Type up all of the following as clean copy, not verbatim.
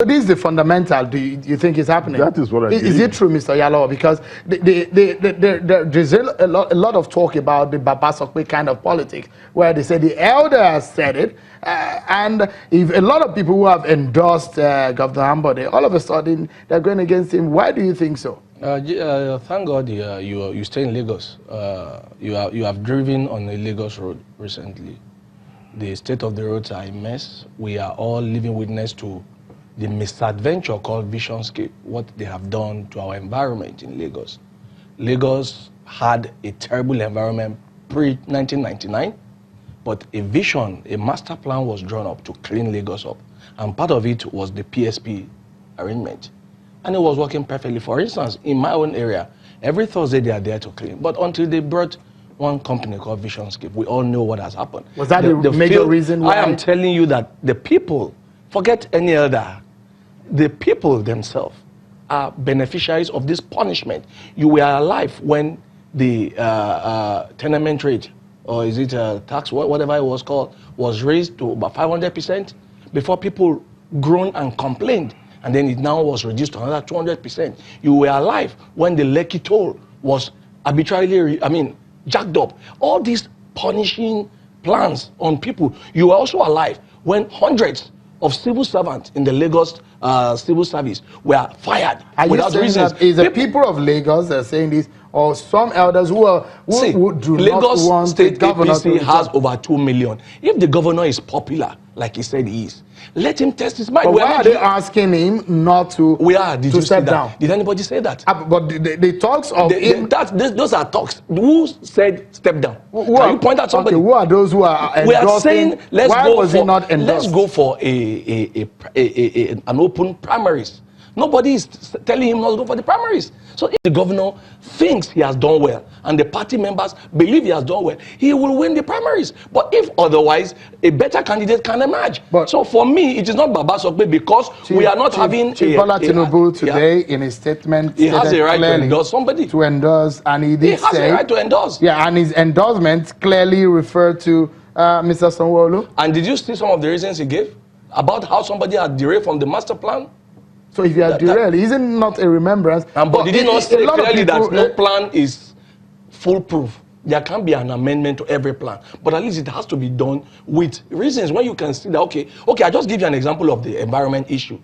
So this is the fundamental. Do you think is happening? That is what I believe. Is it true, Mr. Yalo? Because there's a lot of talk about the Baba Sokwe kind of politics, where they say the elder has said it, and if a lot of people who have endorsed Governor Ambode, all of a sudden they're going against him. Why do you think so? Thank God you stay in Lagos. You have driven on a Lagos road recently. The state of the roads are a mess. We are all living witness to the misadventure called Visionscape, what they have done to our environment in Lagos. Lagos had a terrible environment pre-1999, but a vision, a master plan was drawn up to clean Lagos up. And part of it was the PSP arrangement. And it was working perfectly. For instance, in my own area, every Thursday they are there to clean. But until they brought one company called Visionscape, we all know what has happened. Was that the major reason why? I am telling you that the people, forget any other, the people themselves are beneficiaries of this punishment. You were alive when the tenement rate, or is it a tax, whatever it was called, was raised to about 500% before people groaned and complained. And then it now was reduced to another 200%. You were alive when the Lekki toll was arbitrarily, jacked up. All these punishing plans on people. You were also alive when hundreds of civil servants in the Lagos civil service were fired without reasons. Is the people of Lagos that are saying this, or some elders who do Lagos not want State the governor APC has over 2 million. If the governor is popular, like he said he is, let him test his mind. But why are they asking him not to, Did you step say down? Did anybody say that? But the talks of him... those are talks. Who said step down? Can you point out somebody? Okay, who are those who are endorsing? We are saying, let's go for an open primaries. Nobody is telling him not to go for the primaries. So if the governor thinks he has done well and the party members believe he has done well, he will win the primaries. But if otherwise, a better candidate can emerge. So for me, it is not Baba Sokwe because we are not having Chief Bola Tinubu today in his statement, he has a right to endorse somebody. To endorse, and he has a right to endorse. Yeah, and his endorsement clearly referred to Mr. Sanwo-Olu. And did you see some of the reasons he gave about how somebody had derailed from the master plan? So if you are derailed, isn't it not a remembrance? But did he not say clearly that no plan is foolproof? There can be an amendment to every plan, but at least it has to be done with reasons when you can see that, okay, I just give you an example of the environment issue.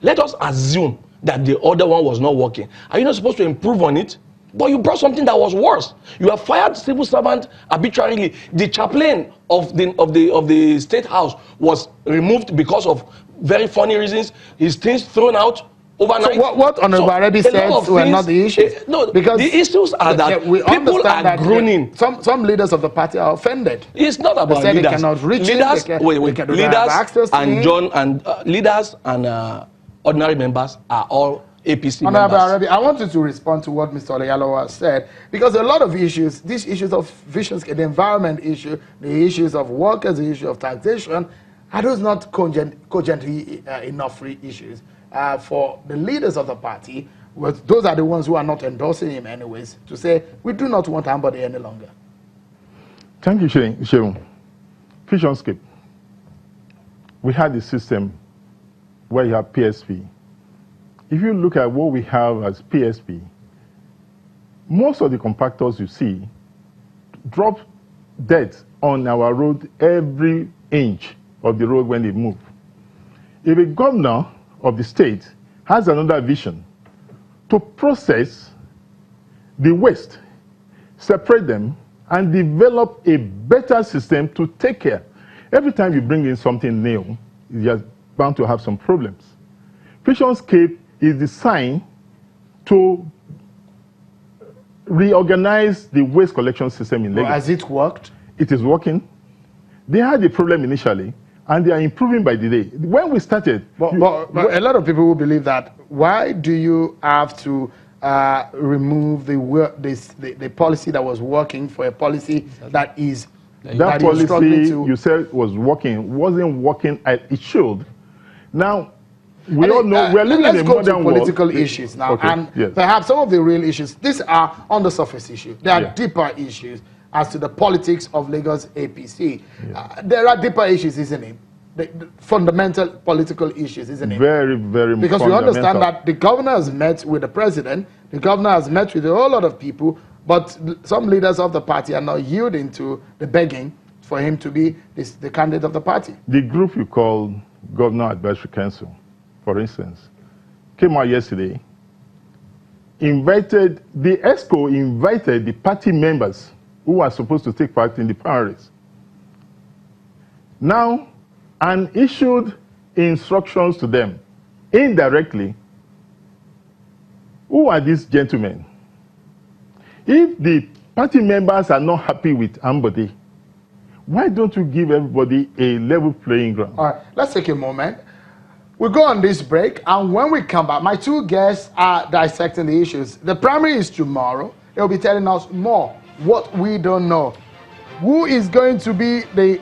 Let us assume that the other one was not working. Are you not supposed to improve on it? But you brought something that was worse. You have fired civil servant arbitrarily. The chaplain of the state house was removed because of very funny reasons. His things thrown out overnight. So what Honorable Arabi said were not the issues. No, because the issues are that people are groaning. Some leaders of the party are offended. It's not about leaders. They cannot reach leaders, leaders and ordinary members are all APC Honorable members. Arabi, I wanted to respond to what Mr. Oleyalowo said, because a lot of issues, these issues of visions, the environment issue, the issues of workers, the issue of taxation, are those not cogently enough issues for the leaders of the party? Those are the ones who are not endorsing him anyways, to say, we do not want Ambode any longer. Thank you, Sheung. Visionscape. We had a system where you have PSP. If you look at what we have as PSP, most of the compactors you see drop dead on our road every inch of the road when they move. If a governor of the state has another vision to process the waste, separate them, and develop a better system to take care. Every time you bring in something new, you're bound to have some problems. Visionscape is designed to reorganize the waste collection system in Lagos. Has it worked? It is working. They had a problem initially, and they are improving by the day. When we started... But a lot of people will believe that. Why do you have to remove the policy that was working for a policy that is... That policy you said was working, wasn't working as it should. Now, we all know we're living in a modern world. Let's go to political issues now. Okay, and yes. Perhaps some of the real issues, these are on the surface issues. There are deeper issues as to the politics of Lagos APC. There are deeper issues, isn't it? the fundamental political issues, isn't it? Very, very because we understand that the governor has met with the president, the governor has met with a whole lot of people, but some leaders of the party are not yielding to the begging for him to be the candidate of the party. The group you call Governor Advisory Council, for instance, came out yesterday, invited the party members who are supposed to take part in the primaries. Now, and issued instructions to them indirectly. Who are these gentlemen? If the party members are not happy with Ambode, why don't you give everybody a level playing ground? All right, let's take a moment. We'll go on this break, and when we come back, my two guests are dissecting the issues. The primary is tomorrow. They'll be telling us more, what we don't know. Who is going to be the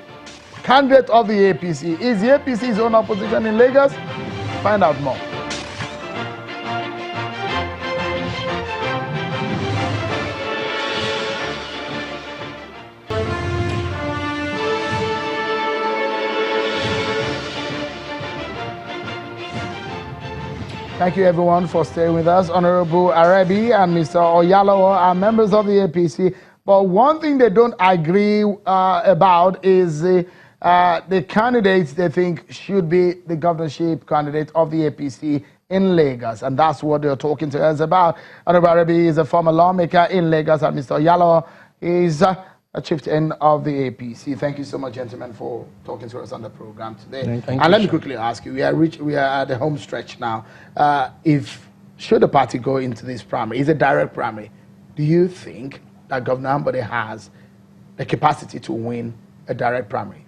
candidate of the APC? Is the APC his own opposition in Lagos? Find out more. Thank you, everyone, for staying with us. Honorable Arabi and Mr. Oyalawo are members of the APC. But one thing they don't agree about is the candidates they think should be the governorship candidate of the APC in Lagos. And that's what they're talking to us about. Honorable Arabi is a former lawmaker in Lagos, and Mr. Oyalawo is a chieftain of the APC. Thank you so much, gentlemen, for talking to us on the program today. Thank and you, let me quickly ask you, we are at the home stretch now. Should the party go into this primary, it's a direct primary, do you think that Governor Ambode has the capacity to win a direct primary?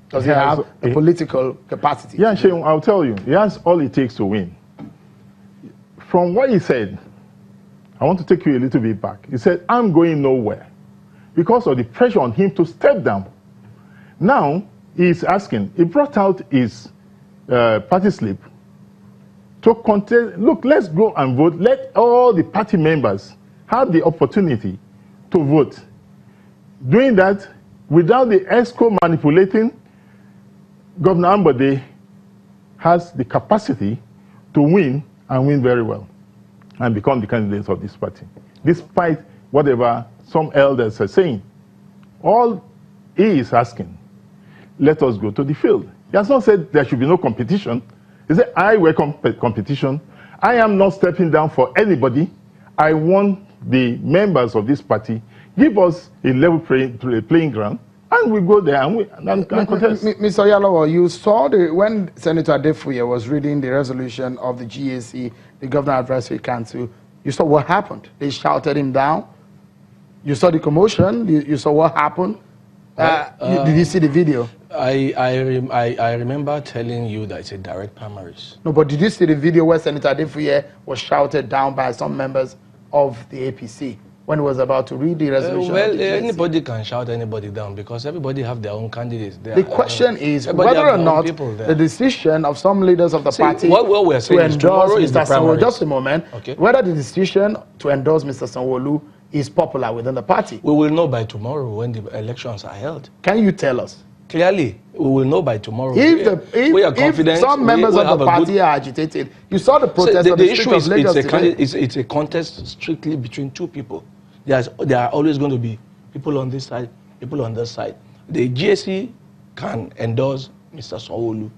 Does he have the political capacity? Yeah, Sheung, I'll tell you, he has all it takes to win. From what he said, I want to take you a little bit back. He said, I'm going nowhere, because of the pressure on him to step down. Now, he's asking, he brought out his party slip to contest. Look, let's go and vote. Let all the party members have the opportunity to vote. Doing that, without the ESCO manipulating, Governor Ambode has the capacity to win, and win very well, and become the candidate of this party, despite whatever some elders are saying. All he is asking, let us go to the field. He has not said there should be no competition. He said, I welcome competition. I am not stepping down for anybody. I want the members of this party give us a level playing ground, and we go there and contest. Mr. Oyalawo, you saw when Senator Adefuye was reading the resolution of the GAC, the Governor Advisory Council, you saw what happened. They shouted him down. You saw the commotion. You saw what happened. Did you see the video? I remember telling you that it's a direct primaries. No, but did you see the video where Senator Adefuye was shouted down by some members of the APC when he was about to read the resolution? Well, anybody can shout anybody down because everybody have their own candidates. The question is whether or not the decision of some leaders of the party what we're saying to endorse Mr. Sanwo-Olu, just a moment, okay, whether the decision to endorse Mr. Sanwo-Olu is popular within the party. We will know by tomorrow when the elections are held. Can you tell us? Clearly, we will know by tomorrow. We are confident. If some members of the party are agitated, you saw the protest on the street of Lagos today. It's a contest strictly between two people. There are always going to be people on this side, people on this side. The GSC can endorse Mr. Sanwo-Olu.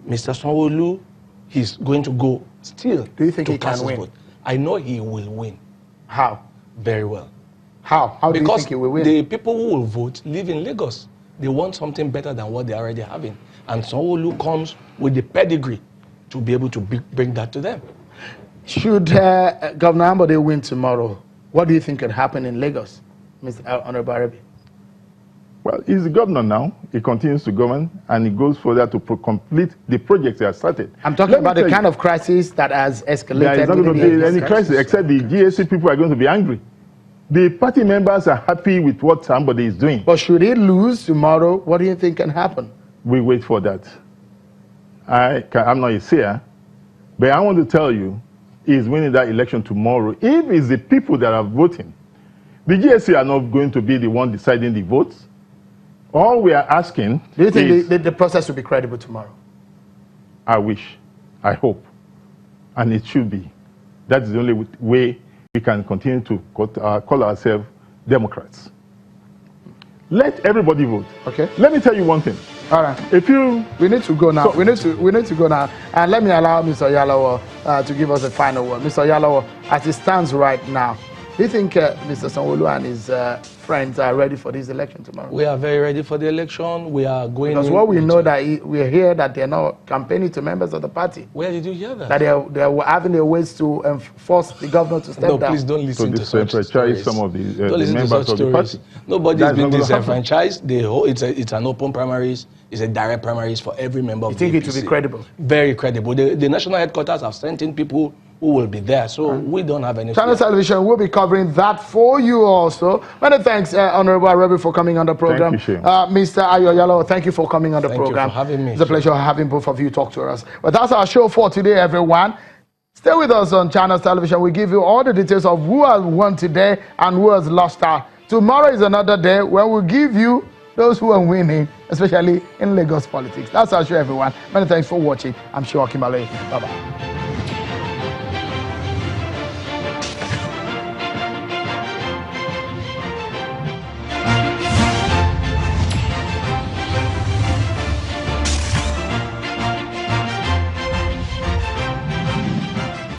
Mr. Sanwo-Olu, he's going to go still. Do you think he can win? I know he will win. How? Very well. How? How do you think he will win? Because the people who will vote live in Lagos. They want something better than what they're already having. And Sanwo-Olu comes with the pedigree to be able to bring that to them. Should Governor Ambode win tomorrow, what do you think could happen in Lagos, Mr. Honorable Arabi? Well, he's the governor now. He continues to govern, and he goes further to complete the projects he has started. I'm talking about the kind of crisis that has escalated. There is not going to be any crisis, except the GSC people are going to be angry. The party members are happy with what Ambode is doing. But should he lose tomorrow, what do you think can happen? We wait for that. I'm not a seer, but I want to tell you, he's winning that election tomorrow. If it's the people that are voting, the GSC are not going to be the one deciding the votes. All we are asking Do you think is, the process will be credible tomorrow? I wish, I hope, and it should be. That's the only way we can continue to call ourselves Democrats. Let everybody vote. Okay. Let me tell you one thing. All right. We need to go now. We need to go now. And let me allow Mr. Oyalawo to give us a final word. Mr. Oyalawo, as it stands right now, do you think Mr. Sanwo-Olu and his friends are ready for this election tomorrow? We are very ready for the election. We are going. Because what we know that we hear that they're not campaigning to members of the party. Where did you hear that? That they were having their ways to force the governor to step down. No, please don't listen to such stories. Some of the members of the party. Nobody's been disenfranchised. It's an open primaries. It's a direct primaries for every member of the APC. You think it will be credible? Very credible. The national headquarters have sent in people who will be there. So we don't have any... Channel Television will be covering that for you also. Many thanks, Honorable Arabi, for coming on the program. Thank you, Mr. Oyalawo, thank you for coming on the program. Thank you for having me. It's a pleasure having both of you talk to us. But that's our show for today, everyone. Stay with us on Channel Television. We give you all the details of who has won today and who has lost out. Tomorrow is another day when we'll give you those who are winning, especially in Lagos politics. That's our show, everyone. Many thanks for watching. I'm Shoakim Alei. Bye-bye.